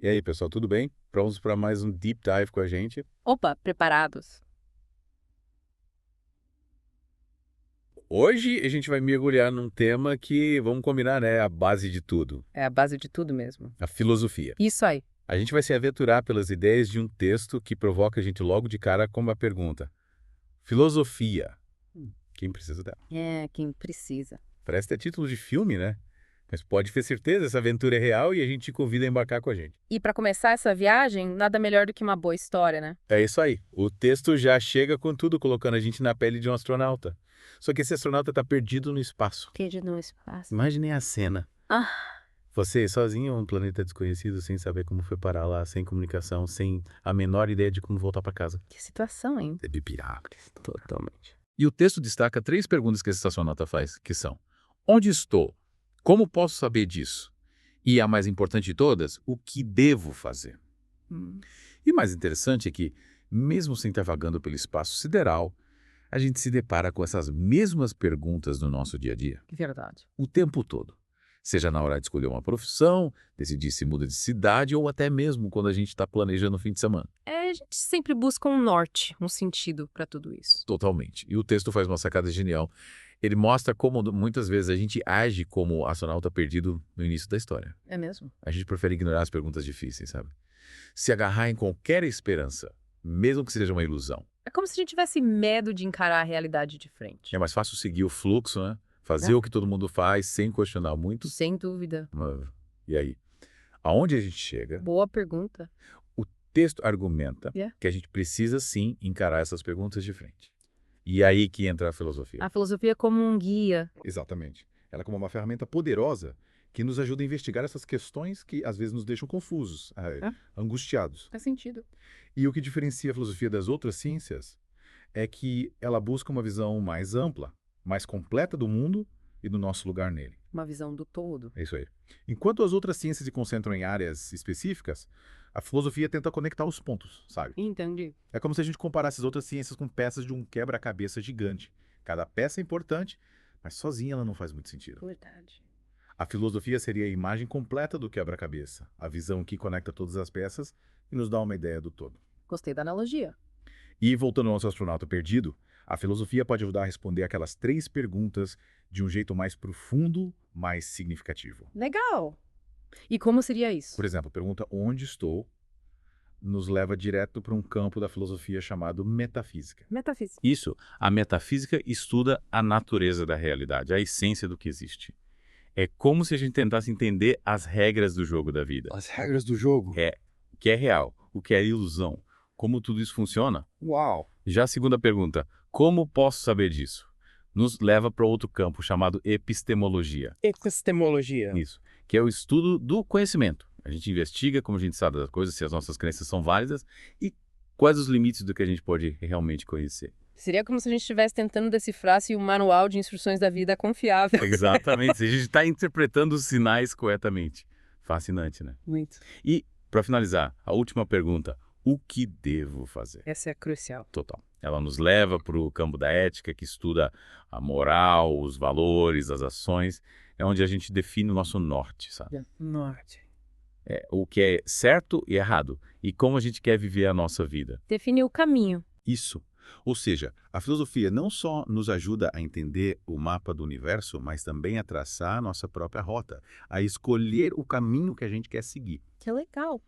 E aí, pessoal, tudo bem? Prontos para mais um Deep Dive com a gente? Opa, preparados? Hoje a gente vai mergulhar num tema que, vamos combinar, né, é a base de tudo, É a base de tudo mesmo. a filosofia. Isso aí. A gente vai se aventurar pelas ideias de um texto que provoca a gente logo de cara com uma pergunta. Filosofia. Quem precisa dela? É, quem precisa. Parece ter título de filme, né? Mas pode ter certeza, essa aventura é real e a gente te convida a embarcar com a gente. E para começar essa viagem, nada melhor do que uma boa história, né? É isso aí. O texto já chega com tudo, colocando a gente na pele de um astronauta. Só que esse astronauta está perdido no espaço. Perdido no espaço. Imaginem a cena. Ah, Você sozinho em um planeta desconhecido, sem saber como foi parar lá, sem comunicação, sem a menor ideia de como voltar para casa. que situação, hein? Deve pirar. Totalmente. E o texto destaca 3 perguntas que esse astronauta faz, que são: onde estou? Como posso saber disso? E a mais importante de todas, o que devo fazer? E o mais interessante é que, mesmo sem estar vagando pelo espaço sideral, a gente se depara com essas mesmas perguntas no nosso dia a dia, Que verdade. o tempo todo. Seja na hora de escolher uma profissão, decidir se muda de cidade ou até mesmo quando a gente está planejando o fim de semana. É, a gente sempre busca um norte, um sentido para tudo isso. Totalmente. E o texto faz uma sacada genial. Ele mostra como muitas vezes a gente age como astronauta perdido no início da história. É mesmo? A gente prefere ignorar as perguntas difíceis, sabe? Se agarrar em qualquer esperança, mesmo que seja uma ilusão. É como se a gente tivesse medo de encarar a realidade de frente. É mais fácil seguir o fluxo, né? Fazer É. o que todo mundo faz sem questionar muito. Sem dúvida. E aí? Aonde a gente chega? Boa pergunta. O texto argumenta Yeah. que a gente precisa sim encarar essas perguntas de frente. E aí que entra a filosofia. A filosofia como um guia. Exatamente. Ela é como uma ferramenta poderosa que nos ajuda a investigar essas questões que às vezes nos deixam confusos, angustiados. Faz sentido. E o que diferencia a filosofia das outras ciências é que ela busca uma visão mais ampla, mais completa do mundo e do nosso lugar nele. Uma visão do todo. É isso aí. Enquanto as outras ciências se concentram em áreas específicas, a filosofia tenta conectar os pontos, sabe? Entendi. É como se a gente comparasse as outras ciências com peças de um quebra-cabeça gigante. Cada peça é importante, mas sozinha ela não faz muito sentido. Verdade. A filosofia seria a imagem completa do quebra-cabeça, a visão que conecta todas as peças e nos dá uma ideia do todo. Gostei da analogia. E voltando ao nosso astronauta perdido, a filosofia pode ajudar a responder aquelas 3 perguntas de um jeito mais profundo, mais significativo. Legal. E como seria isso? Por exemplo, a pergunta onde estou nos leva direto para um campo da filosofia chamado metafísica. Metafísica. Isso, a metafísica estuda a natureza da realidade, a essência do que existe. É como se a gente tentasse entender as regras do jogo da vida. As regras do jogo? O que é real, o que é ilusão, como tudo isso funciona. Uau! Já a segunda pergunta, como posso saber disso? Nos leva para outro campo chamado epistemologia. Epistemologia. Isso, que é o estudo do conhecimento. A gente investiga como a gente sabe das coisas, se as nossas crenças são válidas e quais os limites do que a gente pode realmente conhecer. Seria como se a gente estivesse tentando decifrar se o manual de instruções da vida é confiável. Exatamente, se a gente está interpretando os sinais corretamente. Fascinante, né? Muito. E, para finalizar, a última pergunta, o que devo fazer? Essa é crucial. Total. Ela nos leva para o campo da ética, que estuda a moral, os valores, as ações. É onde a gente define o nosso norte, sabe? Norte. O que é certo e errado. E como a gente quer viver a nossa vida. Define o caminho. Isso. Ou seja, a filosofia não só nos ajuda a entender o mapa do universo, mas também a traçar a nossa própria rota, a escolher o caminho que a gente quer seguir. Que legal.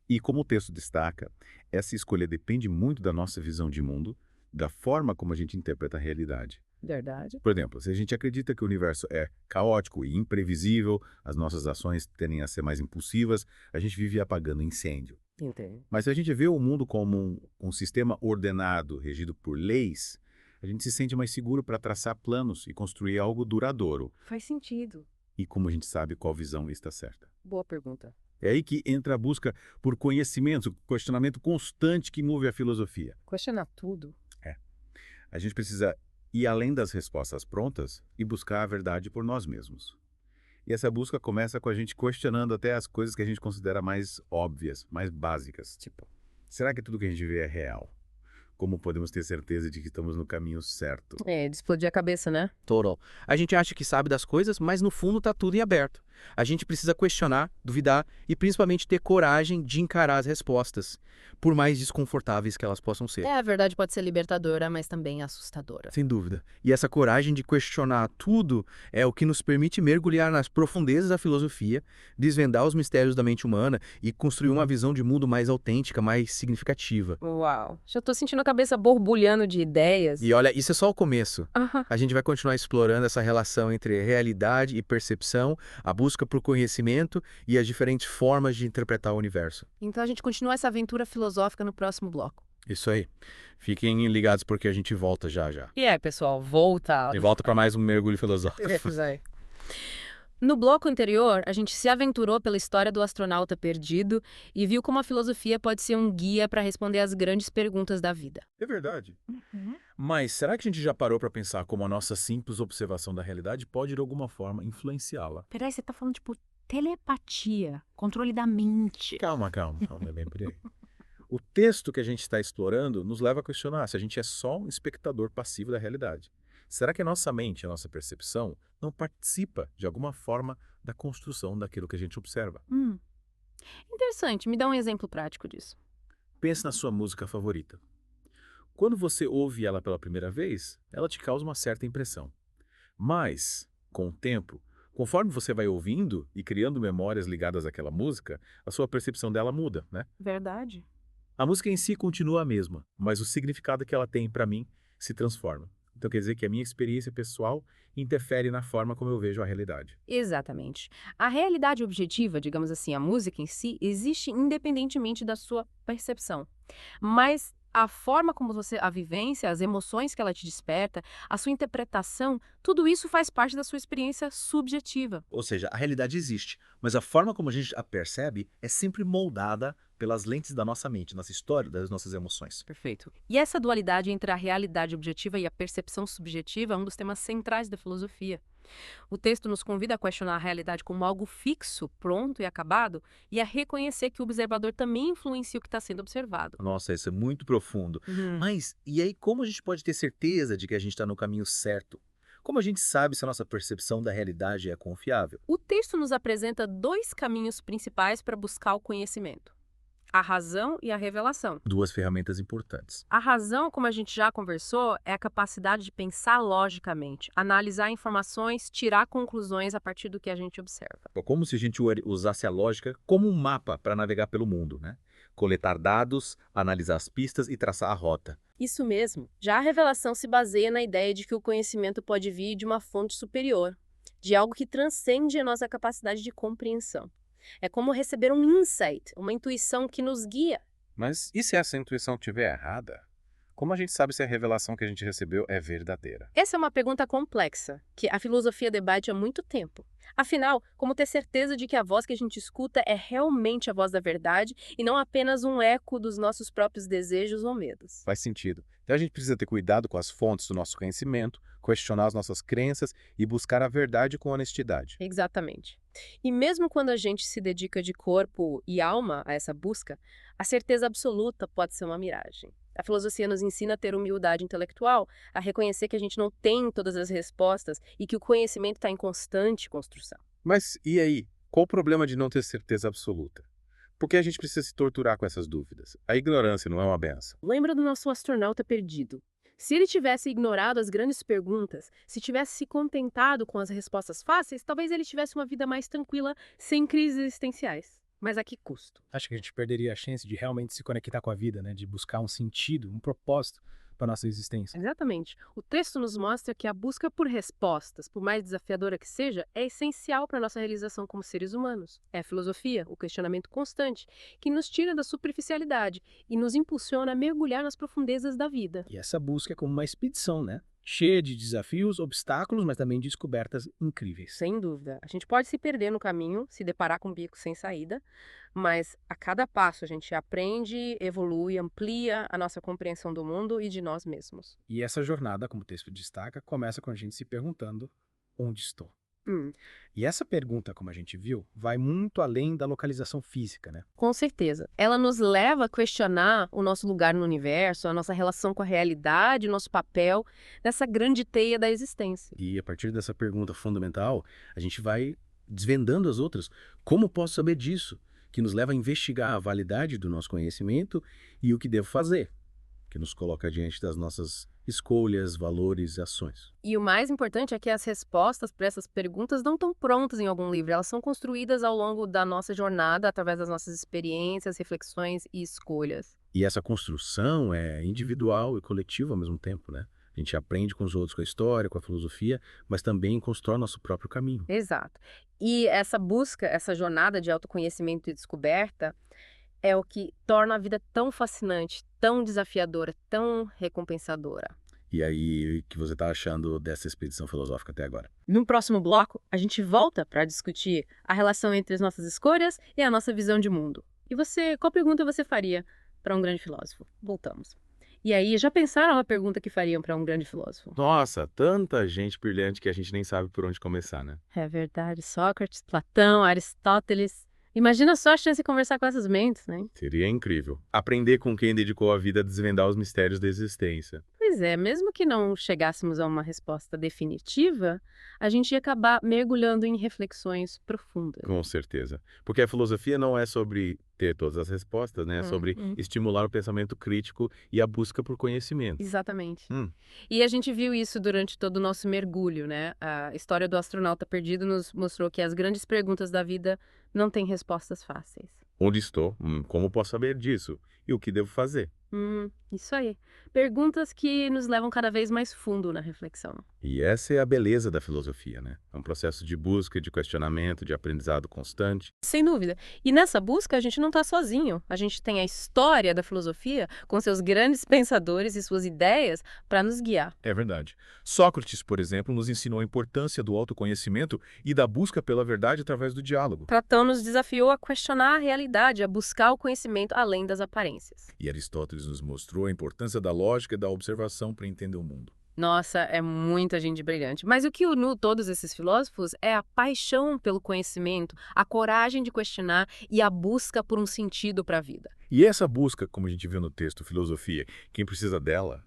E como o texto destaca, essa escolha depende muito da nossa visão de mundo, da forma como a gente interpreta a realidade. Verdade. Por exemplo, se a gente acredita que o universo é caótico e imprevisível, as nossas ações tendem a ser mais impulsivas, a gente vive apagando incêndio. Entendo. Mas se a gente vê o mundo como um sistema ordenado, regido por leis, a gente se sente mais seguro para traçar planos e construir algo duradouro. Faz sentido. E como a gente sabe qual visão está certa? Boa pergunta. É aí que entra a busca por conhecimento, o questionamento constante que move a filosofia. Questionar tudo. A gente precisa ir além das respostas prontas e buscar a verdade por nós mesmos. E essa busca começa com a gente questionando até as coisas que a gente considera mais óbvias, mais básicas. Tipo, será que tudo que a gente vê é real? Como podemos ter certeza de que estamos no caminho certo? É, de explodir a cabeça, né? Total. A gente acha que sabe das coisas, mas no fundo tá tudo em aberto. A gente precisa questionar, duvidar e principalmente ter coragem de encarar as respostas, por mais desconfortáveis que elas possam ser. A verdade pode ser libertadora, mas também assustadora. Sem dúvida. E essa coragem de questionar tudo é o que nos permite mergulhar nas profundezas da filosofia, desvendar os mistérios da mente humana e construir uma visão de mundo mais autêntica, mais significativa. Uau, já tô sentindo a cabeça borbulhando de ideias. E olha, isso é só o começo. Aham. A gente vai continuar explorando essa relação entre realidade e percepção, a busca por conhecimento e as diferentes formas de interpretar o universo. Então a gente continua essa aventura filosófica no próximo bloco. Isso aí. Fiquem ligados porque a gente volta já já. E aí, pessoal, volta. E volta para mais um mergulho filosófico. No bloco anterior, a gente se aventurou pela história do astronauta perdido e viu como a filosofia pode ser um guia para responder às grandes perguntas da vida. É verdade. Mas será que a gente já parou para pensar como a nossa simples observação da realidade pode, de alguma forma, influenciá-la? Peraí, você tá falando, tipo, telepatia, controle da mente. Calma, é bem por aí. O texto que a gente está explorando nos leva a questionar se a gente é só um espectador passivo da realidade. Será que a nossa mente, a nossa percepção, não participa, de alguma forma, da construção daquilo que a gente observa? Interessante, me dá um exemplo prático disso. Pense na sua música favorita. Quando você ouve ela pela primeira vez, ela te causa uma certa impressão. Mas, com o tempo, conforme você vai ouvindo e criando memórias ligadas àquela música, a sua percepção dela muda, né? Verdade. A música em si continua a mesma, mas o significado que ela tem para mim se transforma. Então quer dizer que a minha experiência pessoal interfere na forma como eu vejo a realidade. Exatamente. A realidade objetiva, digamos assim, a música em si, existe independentemente da sua percepção. Mas a forma como você, a vivência, as emoções que ela te desperta, a sua interpretação, tudo isso faz parte da sua experiência subjetiva. Ou seja, a realidade existe, mas a forma como a gente a percebe é sempre moldada pelas lentes da nossa mente, nossa história, das nossas emoções. Perfeito. E essa dualidade entre a realidade objetiva e a percepção subjetiva é um dos temas centrais da filosofia. O texto nos convida a questionar a realidade como algo fixo, pronto e acabado, e a reconhecer que o observador também influencia o que está sendo observado. Nossa, isso é muito profundo. Mas, e aí como a gente pode ter certeza de que a gente está no caminho certo? Como a gente sabe se a nossa percepção da realidade é confiável? O texto nos apresenta dois caminhos principais para buscar o conhecimento: a razão e a revelação. Duas ferramentas importantes. A razão, como a gente já conversou, é a capacidade de pensar logicamente, analisar informações, tirar conclusões a partir do que a gente observa. É como se a gente usasse a lógica como um mapa para navegar pelo mundo, né? Coletar dados, analisar as pistas e traçar a rota. Isso mesmo. Já a revelação se baseia na ideia de que o conhecimento pode vir de uma fonte superior, de algo que transcende a nossa capacidade de compreensão. É como receber um insight, uma intuição que nos guia. Mas e se essa intuição estiver errada? Como a gente sabe se a revelação que a gente recebeu é verdadeira? Essa é uma pergunta complexa, que a filosofia debate há muito tempo. Afinal, como ter certeza de que a voz que a gente escuta é realmente a voz da verdade e não apenas um eco dos nossos próprios desejos ou medos? Faz sentido. Então a gente precisa ter cuidado com as fontes do nosso conhecimento, questionar as nossas crenças e buscar a verdade com honestidade. Exatamente. E mesmo quando a gente se dedica de corpo e alma a essa busca, a certeza absoluta pode ser uma miragem. A filosofia nos ensina a ter humildade intelectual, a reconhecer que a gente não tem todas as respostas e que o conhecimento está em constante construção. Mas e aí? Qual o problema de não ter certeza absoluta? Por que a gente precisa se torturar com essas dúvidas? A ignorância não é uma benção. Lembra do nosso astronauta perdido? Se ele tivesse ignorado as grandes perguntas, se tivesse se contentado com as respostas fáceis, talvez ele tivesse uma vida mais tranquila, sem crises existenciais. Mas a que custo? Acho que a gente perderia a chance de realmente se conectar com a vida, né? De buscar um sentido, um propósito para nossa existência. Exatamente. O texto nos mostra que a busca por respostas, por mais desafiadora que seja, é essencial para a nossa realização como seres humanos. É a filosofia, o questionamento constante, que nos tira da superficialidade e nos impulsiona a mergulhar nas profundezas da vida. E essa busca é como uma expedição, né? Cheia de desafios, obstáculos, mas também descobertas incríveis. Sem dúvida. A gente pode se perder no caminho, se deparar com um bico sem saída, mas a cada passo a gente aprende, evolui, amplia a nossa compreensão do mundo e de nós mesmos. E essa jornada, como o texto destaca, começa com a gente se perguntando: onde estou? E essa pergunta, como a gente viu, vai muito além da localização física, né? Com certeza. Ela nos leva a questionar o nosso lugar no universo, a nossa relação com a realidade, o nosso papel nessa grande teia da existência. E a partir dessa pergunta fundamental, a gente vai desvendando as outras. Como posso saber disso? Que nos leva a investigar a validade do nosso conhecimento e o que devo fazer, que nos coloca diante das nossas escolhas, valores e ações. E o mais importante é que as respostas para essas perguntas não estão prontas em algum livro, elas são construídas ao longo da nossa jornada, através das nossas experiências, reflexões e escolhas. E essa construção é individual e coletiva ao mesmo tempo, né? A gente aprende com os outros, com a história, com a filosofia, mas também constrói nosso próprio caminho. Exato. E essa busca, essa jornada de autoconhecimento e descoberta é o que torna a vida tão fascinante, tão desafiadora, tão recompensadora. E aí, o que você está achando dessa expedição filosófica até agora? No próximo bloco, a gente volta para discutir a relação entre as nossas escolhas e a nossa visão de mundo. E você, qual pergunta você faria para um grande filósofo? Voltamos. E aí, já pensaram na pergunta que fariam para um grande filósofo? Nossa, tanta gente brilhante que a gente nem sabe por onde começar, né? É verdade, Sócrates, Platão, Aristóteles. Imagina só a chance de conversar com essas mentes, né? Seria incrível. Aprender com quem dedicou a vida a desvendar os mistérios da existência. Pois é, mesmo que não chegássemos a uma resposta definitiva, a gente ia acabar mergulhando em reflexões profundas. Com certeza. Porque a filosofia não é sobre ter todas as respostas, né? É sobre estimular o pensamento crítico e a busca por conhecimento. Exatamente. E a gente viu isso durante todo o nosso mergulho, né? A história do astronauta perdido nos mostrou que as grandes perguntas da vida não têm respostas fáceis. Onde estou? Como posso saber disso? E o que devo fazer? Isso aí. Perguntas que nos levam cada vez mais fundo na reflexão. E essa é a beleza da filosofia, né? É um processo de busca, de questionamento, de aprendizado constante. Sem dúvida. E nessa busca a gente não está sozinho. A gente tem a história da filosofia com seus grandes pensadores e suas ideias para nos guiar. É verdade. Sócrates, por exemplo, nos ensinou a importância do autoconhecimento e da busca pela verdade através do diálogo. Platão nos desafiou a questionar a realidade, a buscar o conhecimento além das aparências. E Aristóteles nos mostrou a importância da lógica e da observação para entender o mundo. Nossa, é muita gente brilhante. Mas o que une todos esses filósofos é a paixão pelo conhecimento, a coragem de questionar e a busca por um sentido para a vida. E essa busca, como a gente viu no texto Filosofia, quem precisa dela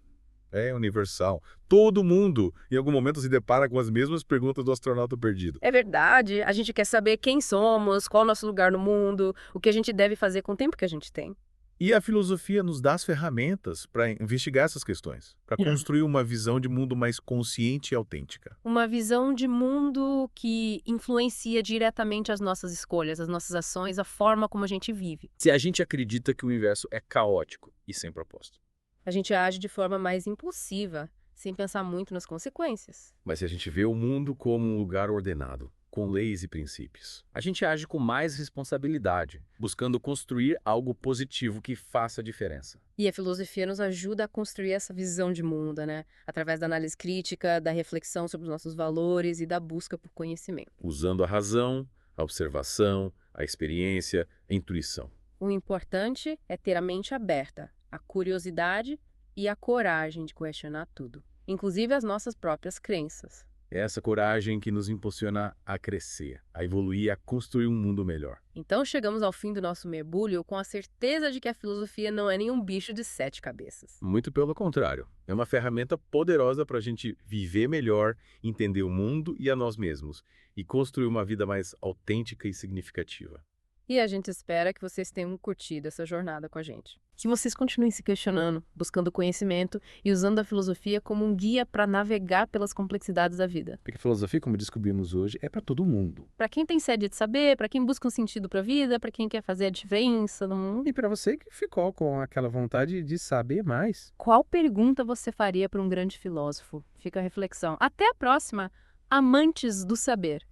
é universal. Todo mundo, em algum momento, se depara com as mesmas perguntas do astronauta perdido. É verdade, a gente quer saber quem somos, qual é o nosso lugar no mundo, o que a gente deve fazer com o tempo que a gente tem. E a filosofia nos dá as ferramentas para investigar essas questões, para construir uma visão de mundo mais consciente e autêntica. Uma visão de mundo que influencia diretamente as nossas escolhas, as nossas ações, a forma como a gente vive. Se a gente acredita que o universo é caótico e sem propósito. A gente age de forma mais impulsiva, sem pensar muito nas consequências. Mas se a gente vê o mundo como um lugar ordenado, com leis e princípios. A gente age com mais responsabilidade, buscando construir algo positivo que faça a diferença. E a filosofia nos ajuda a construir essa visão de mundo, né? Através da análise crítica, da reflexão sobre os nossos valores e da busca por conhecimento. Usando a razão, a observação, a experiência, a intuição. O importante é ter a mente aberta, a curiosidade e a coragem de questionar tudo, inclusive as nossas próprias crenças. É essa coragem que nos impulsiona a crescer, a evoluir, a construir um mundo melhor. Então chegamos ao fim do nosso mergulho com a certeza de que a filosofia não é nenhum bicho de 7 cabeças. Muito pelo contrário. É uma ferramenta poderosa para a gente viver melhor, entender o mundo e a nós mesmos, e construir uma vida mais autêntica e significativa. E a gente espera que vocês tenham curtido essa jornada com a gente. Que vocês continuem se questionando, buscando conhecimento e usando a filosofia como um guia para navegar pelas complexidades da vida. Porque a filosofia, como descobrimos hoje, é para todo mundo. Para quem tem sede de saber, para quem busca um sentido para a vida, para quem quer fazer a diferença no mundo. E para você que ficou com aquela vontade de saber mais. Qual pergunta você faria para um grande filósofo? Fica a reflexão. Até a próxima, amantes do saber.